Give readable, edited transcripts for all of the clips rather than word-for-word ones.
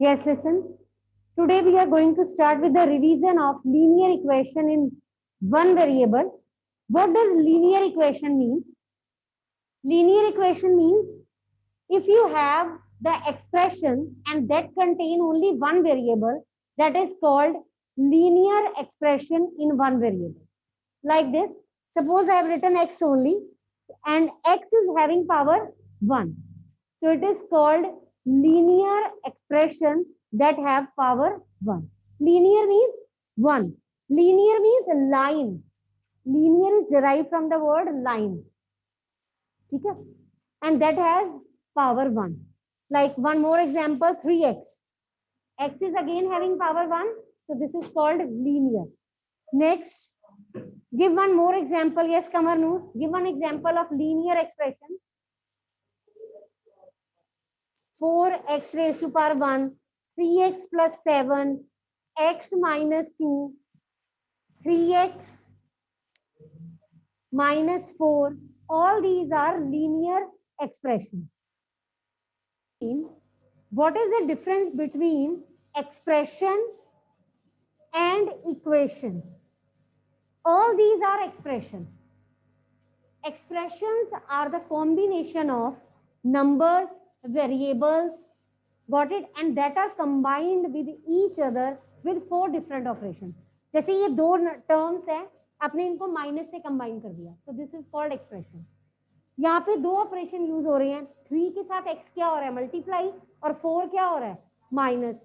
Yes, listen. Today we are going to start with the revision of linear equation in one variable. What does linear equation means? Linear equation means if you have the expression and that contain only one variable, that is called linear expression in one variable. Like this, suppose I have written x only and x is having power 1. So it is called linear expression that have power 1. Linear means 1. Linear means line. Linear is derived from the word line. Okay? And that has power 1. Like one more example, 3x. X is again having power 1. So this is called linear. Next, give one more example. Yes, Kamar Noor. Give one example of linear expression. 4x raised to power 1, 3x plus 7, x minus 2, 3x minus 4. All these are linear expressions. What is the difference between expression and equation? All these are expressions. Expressions are the combination of numbers, variables, got it, and that are combined with each other with 4 different operations. जैसे ये दो terms हैं, आपने इनको minus से combine कर दिया, so this is called expression. यहाँ पे दो ऑपरेशन यूज हो रहे हैं, 3 के साथ x क्या हो रहा है मल्टीप्लाई और 4 क्या हो रहा है minus.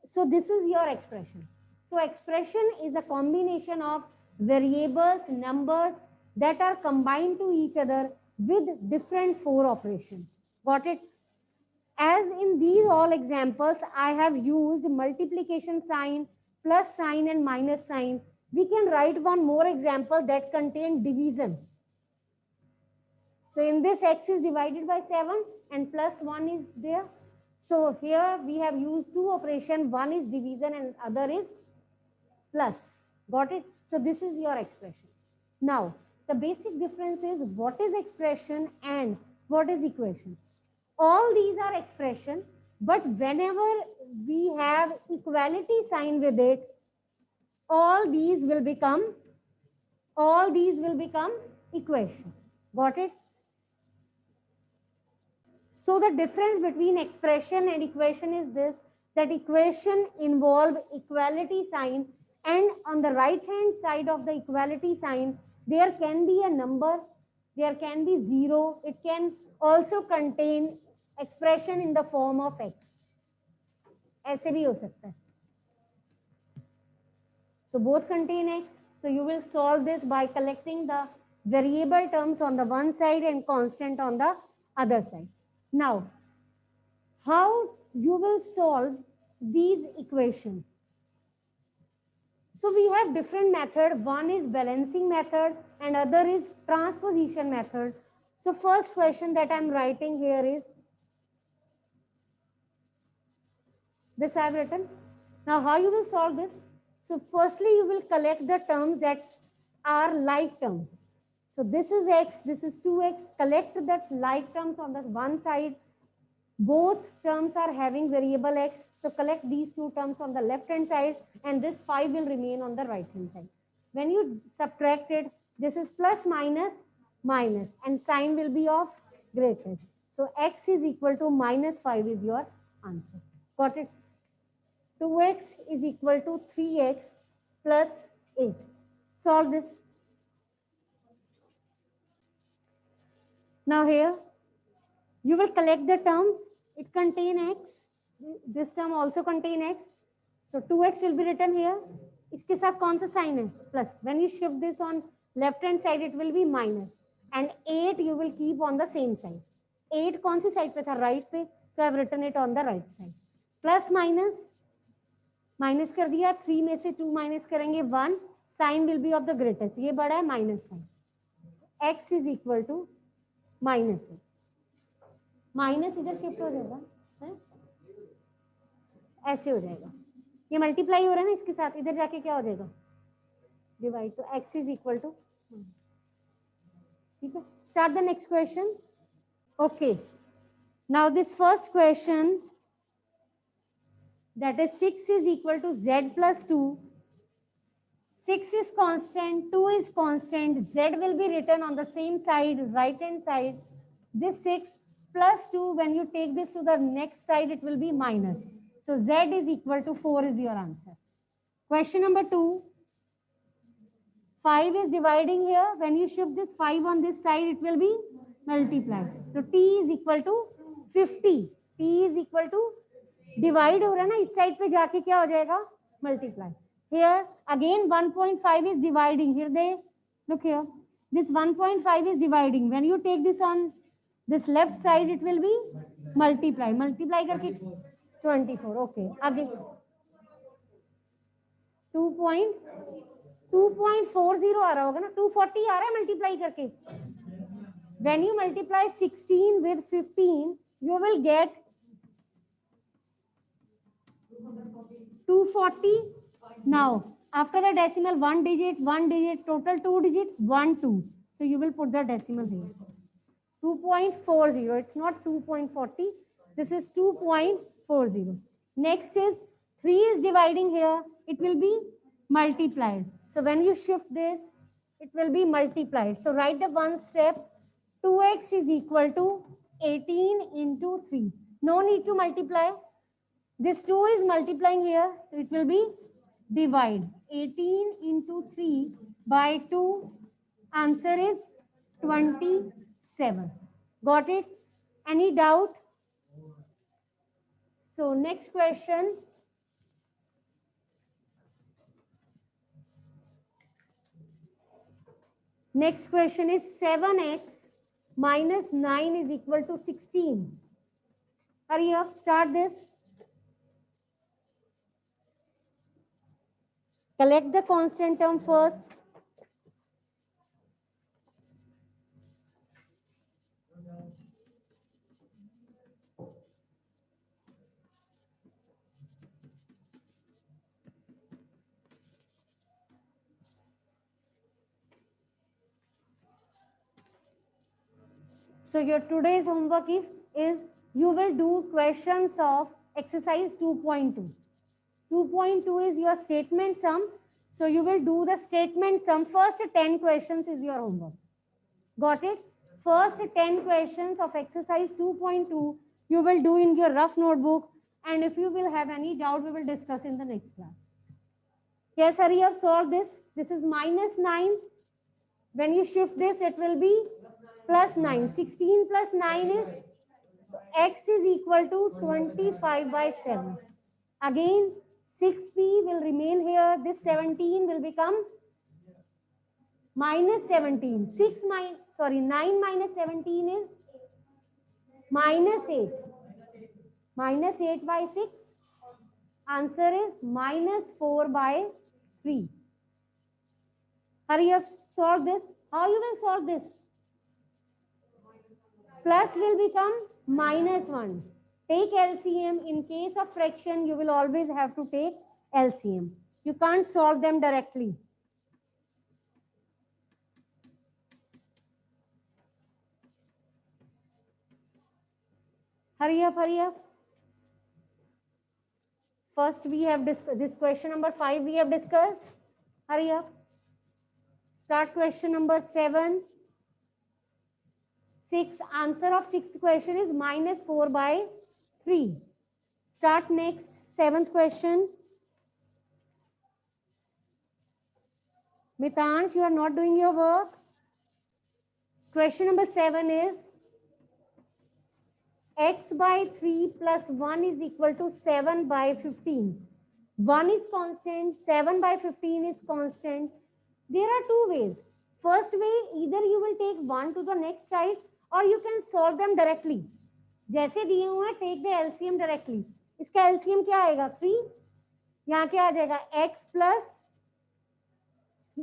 So this is your expression. So expression is a combination of variables, numbers that are combined to each other with different 4 operations. Got it? As in these all examples, I have used multiplication sign, plus sign and minus sign. We can write one more example that contain division. So in this x is divided by 7 and plus 1 is there. So here we have used two operations. One is division and other is plus. Got it? So this is your expression. Now, the basic difference is what is expression and what is equation. All these are expression, but whenever we have equality sign with it, all these will become equation. Got it? So the difference between expression and equation is this, that equation involve equality sign, and on the right hand side of the equality sign, there can be a number, there can be 0, it can also contain expression in the form of x. ऐसे भी हो सकता है. So both contain x. So you will solve this by collecting the variable terms on the one side and constant on the other side. Now, how you will solve these equations? So we have different method. One is balancing method and other is transposition method. So first question that I'm writing here is this I have written. Now how you will solve this? So firstly you will collect the terms that are like terms. So this is x, this is 2x. Collect the like terms on the one side. Both terms are having variable x. So collect these two terms on the left hand side and this 5 will remain on the right hand side. When you subtract it, this is plus minus minus and sign will be of greatest. So x is equal to minus 5 is your answer. Got it? 2x is equal to 3x plus 8. Solve this. Now here, you will collect the terms. It contain x. This term also contain x. So 2x will be written here. इसके साथ कौन सा sign है? Plus. When you shift this on left hand side, it will be minus. And 8 you will keep on the same side. 8 कौन सी side पे था? Right पे. So I have written it on the right side. Plus minus. Minus कर दिया. 3 में से 2 minus करेंगे 1. Sign will be of the greatest. ये बड़ा है minus sign. X is equal to minus. Minus इधर शिफ्ट हो जाएगा है? ऐसे हो जाएगा. ये मल्टीप्लाई हो रहा है ना इसके साथ, इधर जाके क्या हो जाएगा डिवाइड. तो x इज इक्वल टू. ठीक है. Start the next question. Okay, now this first question that is 6 is equal to z plus 2. 6 is constant, 2 is constant, z will be written on the same side, right hand side. This 6 plus 2, when you take this to the next side, it will be minus. So z is equal to 4 is your answer. Question number 2. 5 is dividing here. When you shift this 5 on this side, it will be multiplied. So t is equal to 50. t is equal to divide हो रहा है ना, इस side पे जाके क्या हो जाएगा, multiply. Here again 1.5 is dividing. Here they look here. This 1.5 is dividing. When you take this on this left side, it will be multiply. Multiply करके 24. Okay. Again 2.40 आ रहा होगा ना, 240 आ रहा है मल्टीप्लाई करके. When you multiply 16 with 15, you will get 240. Now, after the decimal, one digit, total 2 digit, 1, 2. So you will put the decimal here. 2.40. It's not 2.40. This is 2.40. Next is 3 is dividing here. It will be multiplied. So when you shift this, it will be multiplied. So write the one step. 2x is equal to 18 into 3. No need to multiply. This 2 is multiplying here. It will be divide. 18 into 3 by 2. Answer is 27. Got it? Any doubt? So next question. Next question is 7x minus 9 is equal to 16. Hurry up, start this. Collect the constant term first. So your today's homework is you will do questions of exercise 2.2. 2.2 is your statement sum. So you will do the statement sum. First 10 questions is your homework. Got it? First 10 questions of exercise 2.2 you will do in your rough notebook. And if you will have any doubt, we will discuss in the next class. Yes, hurry up, solve this. This is minus 9. When you shift this, it will be plus 9. 16 plus 9 is, x is equal to 25 by 7. Again, 6p will remain here. This 17 will become minus 17. 9 minus 17 is minus 8. Minus 8 by 6. Answer is minus 4 by 3. Hurry up, solve this. How you will solve this? Plus will become minus 1. Take LCM. In case of fraction, you will always have to take LCM. You can't solve them directly. Hurry up, hurry up. First, we have this question number 5 we have discussed. Hurry up. Start question number 7. 6. Answer of 6th question is minus 4 by 3. Start next. 7th question. Mitansh, you are not doing your work. Question number 7 is x by 3 plus 1 is equal to 7 by 15. 1 is constant, 7 by 15 is constant. There are two ways. First way, either you will take 1 to the next side or you can solve them directly. जैसे दिए हुए हैं, take the LCM directly. इसका LCM क्या आएगा? 3. यहाँ क्या आ जाएगा? x plus,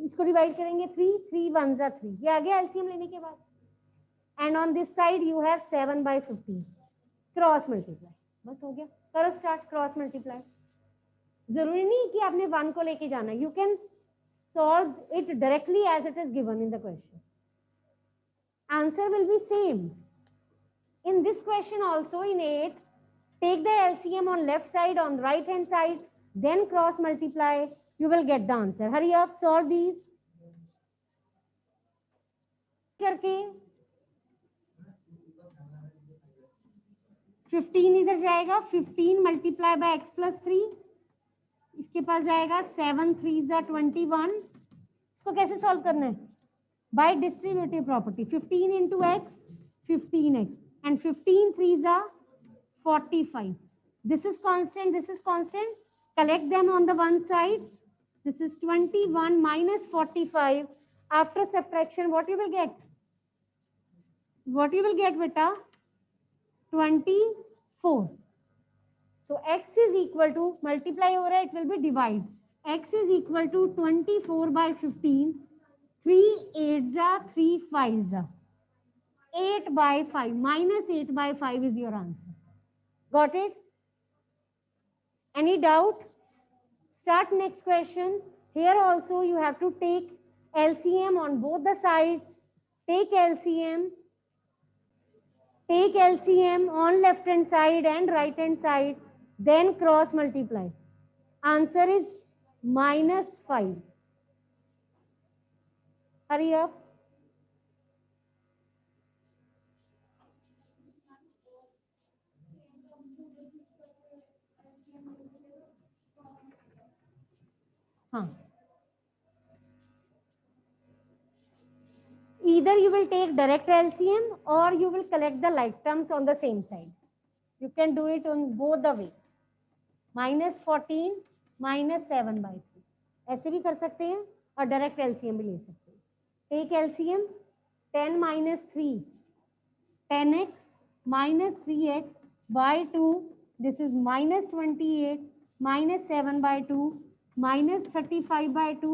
इसको डिवाइड करेंगे 3. 3 1 जा 3. ये आ गया LCM लेने के बाद. And on this side you have 7 by 15. Cross multiply. बस हो गया. करो स्टार्ट क्रॉस मल्टीप्लाई. जरूरी नहीं कि आपने 1 को लेके जाना. You can solve it directly as it is given in the question. Answer will be same. In this question also in 8, Take the LCM on left side, on right hand side, then cross multiply. You will get the answer. Hurry up, solve these. करके 15 इधर जाएगा, 15 multiply by x plus 3, इसके पास जाएगा 7 3 21. इसको कैसे solve करना है? Bye distributive property. 15 into x 15x and 15 3 45. This is constant, this is constant. Collect them on the one side. This is 21 minus 45. After subtraction, what you will get? What you will get, beta? 24. So x is equal to, multiply over it will be divide. X is equal to 24 by 15. 3 8s are 3 5s are 8 by 5. Minus 8 by 5 is your answer. Got it? Any doubt? Start next question. Here also you have to take LCM on both the sides. Take LCM on left hand side and right hand side, then cross multiply. Answer is -5. Hurry up. Either you will take direct LCM or you will collect the like terms on the same side. You can do it on both the ways. -14 minus 7 by 3. ऐसे भी कर सकते हैं और direct LCM भी ले सकते हैं. Take LCM. 10 minus 3, 10x minus 3x by 2. This is minus 28 minus 7 by 2 minus 35 by 2,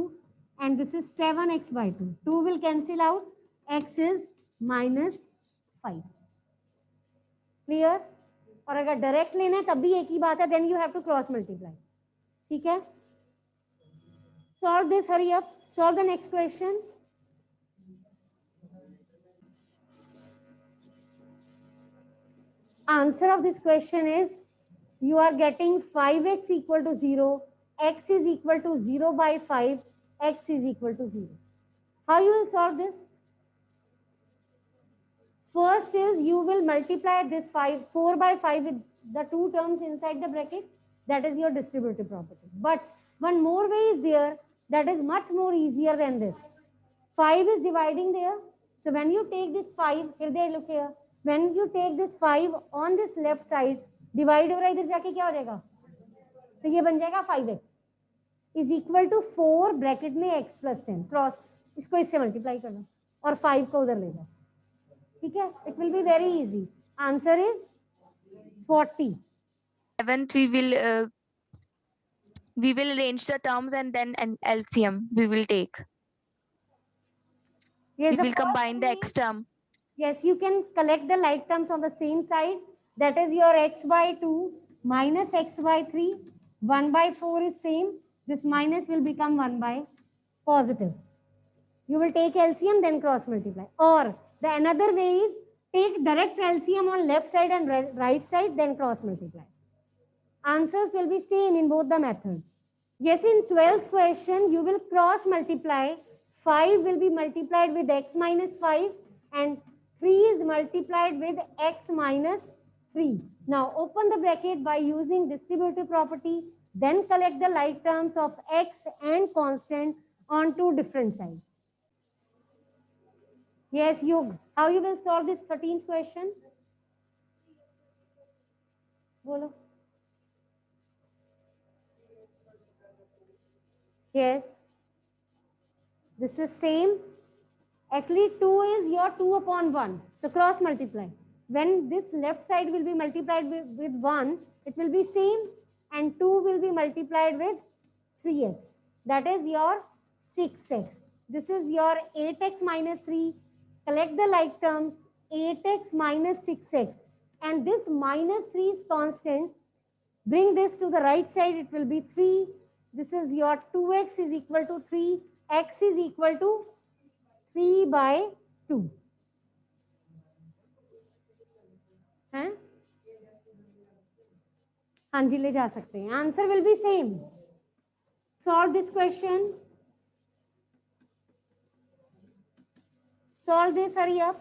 and this is 7x by 2. 2 will cancel out. X is -5. Clear? और अगर डायरेक्ट लेना है तब भी एक ही बात है, then you have to cross multiply. ठीक है? Solve this. Hurry up. Solve the next question. Answer of this question is you are getting 5x equal to 0, x is equal to 0 by 5, x is equal to 0. How you will solve this? First is you will multiply this 4 by 5 with the two terms inside the bracket. That is your distributive property. But one more way is there that is much more easier than this. 5 is dividing there. So when you take this 5, here they look here. When you take this 5 on this left side, divide हो रहा है, इधर जाके क्या हो जाएगा? तो ये बन जाएगा 5x is equal to 4 bracket में x plus 10. क्रॉस इसको इससे मल्टीप्लाई करना और 5 को उधर ले जाओ. ठीक है? It will be very easy. Answer is 40. 7th we will arrange the terms and then an LCM we will take. Yes, we will combine the x term. Yes, you can collect the like terms on the same side. That is your x by 2 minus x by 3. 1 by 4 is same. This minus will become 1 by positive. You will take LCM, then cross multiply. Or the another way is take direct LCM on left side and right side, then cross multiply. Answers will be same in both the methods. Yes, in 12th question, you will cross multiply. 5 will be multiplied with x minus 5 and 3 is multiplied with x minus 3. Now open the bracket by using distributive property, then collect the like terms of x and constant on two different sides. Yes, Yug, how you will solve this 13th question? Bolo. Yes. This is same. Actually 2 is your 2 upon 1. So cross multiply. When this left side will be multiplied with 1, it will be same, and 2 will be multiplied with 3x. That is your 6x. This is your 8x minus 3. Collect the like terms, 8x minus 6x. And this minus 3 is constant. Bring this to the right side, it will be 3. This is your 2x is equal to 3. X is equal to 3 by 2. Huh? हाँ जी ले जा सकते हैं. Answer will be same. Solve this question. Solve this, hurry up.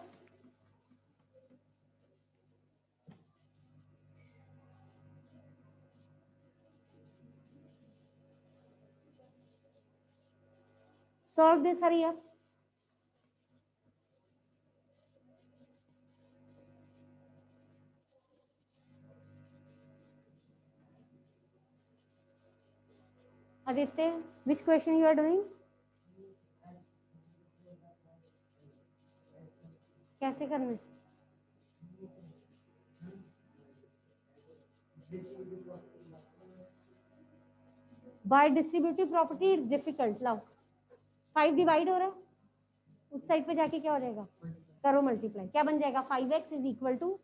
Solve this, hurry up. Aditya, which question you are doing? कैसे करना है? By distributive property it's difficult. लाओ 5 divide हो रहा है, उस साइड पे जाके क्या हो जाएगा, करो मल्टीप्लाई, क्या बन जाएगा, 5x इज इक्वल टू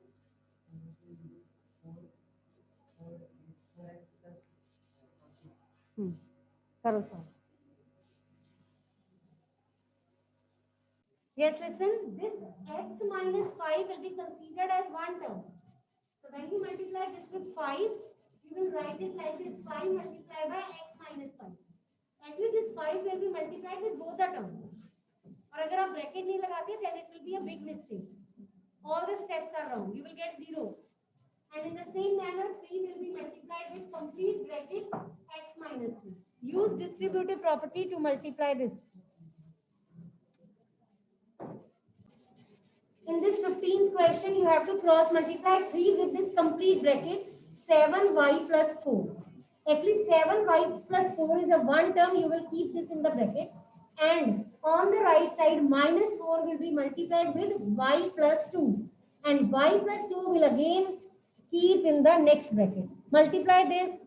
करो solve. Yes, listen, this x minus 5 will be considered as one term. So when you multiply this with 5, you will write it like this, 5 multiplied by x minus 5. Actually, this 5 will be multiplied with both the terms. और अगर आप bracket नहीं लगाते, then it will be a big mistake. All the steps are wrong. You will get 0. And in the same manner, 3 will be multiplied with complete bracket x minus 3. Use distributive property to multiply this. In this 15th question, you have to cross multiply 3 with this complete bracket 7y plus 4. At least 7y plus 4 is a one term. You will keep this in the bracket. And on the right side, minus 4 will be multiplied with y plus 2. And y plus 2 will again keep in the next bracket. Multiply this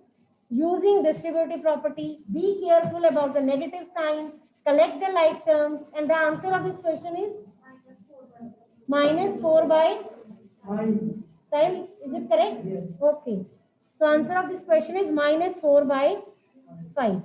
using distributive property. Be careful about the negative sign. Collect the like terms. And the answer of this question is minus 4 by 5. Is it correct? Yes. Okay. So answer of this question is minus 4 by 5.